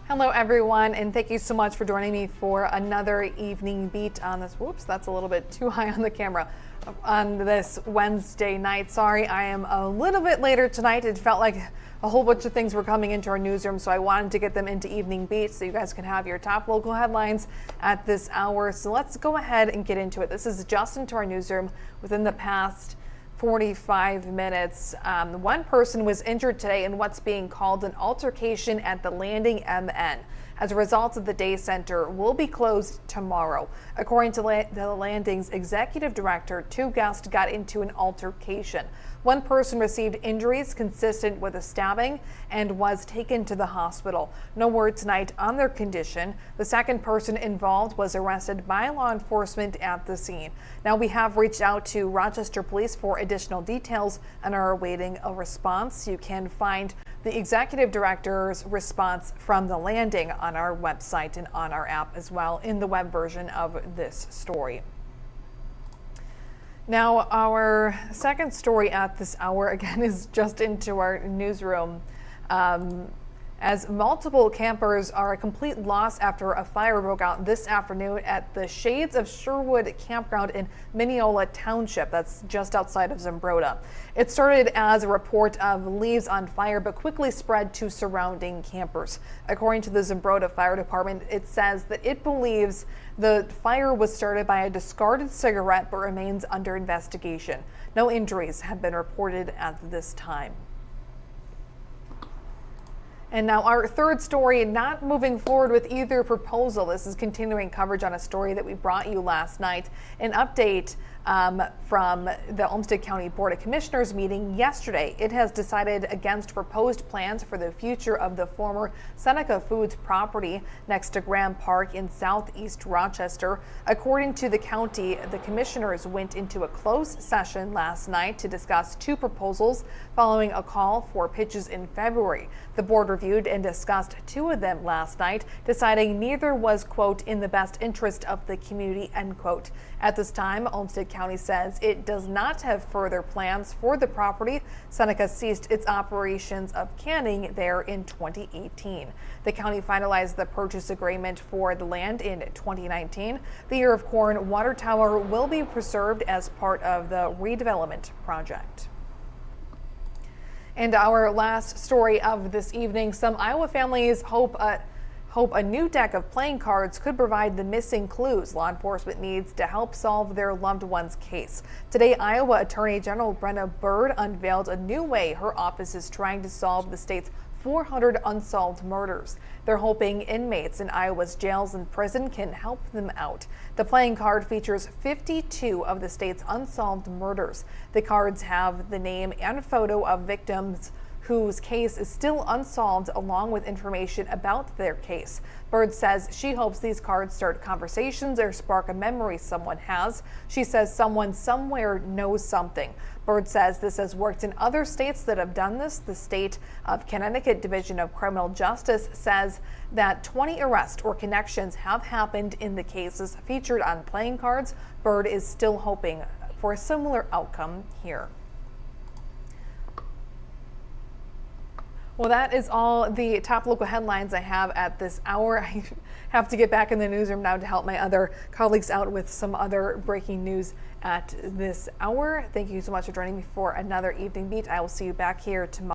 Hello everyone, and thank you so much for joining me for another evening beat on this. Whoops, that's a little bit too high on the camera. On this Wednesday night. Sorry, I am a little bit later tonight. It felt like a whole bunch of things were coming into our newsroom, so I wanted to get them into evening beats so you guys can have your top local headlines at this hour. So let's go ahead and get into it. This is just into our newsroom within the past 45 minutes. One person was injured today in what's being called an altercation at the Landing MN. As a result of the day center will be closed tomorrow. According to the Landing's executive director, two guests got into an altercation. One person received injuries consistent with a stabbing and was taken to the hospital. No word tonight on their condition. The second person involved was arrested by law enforcement at the scene. Now we have reached out to Rochester Police for additional details and are awaiting a response. You can find the executive director's response from the Landing on our website and on our app as well in the web version of this story. Now, our second story at this hour, again, is just into our newsroom. As multiple campers are a complete loss after a fire broke out this afternoon at the Shades of Sherwood campground in Mineola Township. That's just outside of Zumbrota. It started as a report of leaves on fire, but quickly spread to surrounding campers. According to the Zumbrota Fire Department, it says that it believes the fire was started by a discarded cigarette, but remains under investigation. No injuries have been reported at this time. And now our third story, not moving forward with either proposal. This is continuing coverage on a story that we brought you last night. An update from the Olmsted County Board of Commissioners meeting yesterday. It has decided against proposed plans for the future of the former Seneca Foods property next to Graham Park in southeast Rochester. According to the county, the commissioners went into a closed session last night to discuss two proposals following a call for pitches in February. The board reviewed and discussed two of them last night, deciding neither was, quote, in the best interest of the community, end quote. At this time, Olmsted County says it does not have further plans for the property. Seneca ceased its operations of canning there in 2018. The county finalized the purchase agreement for the land in 2019. The Year of Corn water tower will be preserved as part of the redevelopment project. And our last story of this evening, some Iowa families hope a new deck of playing cards could provide the missing clues law enforcement needs to help solve their loved one's case. Today, Iowa Attorney General Brenna Bird unveiled a new way her office is trying to solve the state's 400 unsolved murders. They're hoping inmates in Iowa's jails and prison can help them out. The playing card features 52 of the state's unsolved murders. The cards have the name and photo of victims whose case is still unsolved, along with information about their case. Bird says she hopes these cards start conversations or spark a memory someone has. She says someone somewhere knows something. Bird says this has worked in other states that have done this. The state of Connecticut Division of Criminal Justice says that 20 arrests or connections have happened in the cases featured on playing cards. Bird is still hoping for a similar outcome here. Well, that is all the top local headlines I have at this hour. I have to get back in the newsroom now to help my other colleagues out with some other breaking news at this hour. Thank you so much for joining me for another evening beat. I will see you back here tomorrow.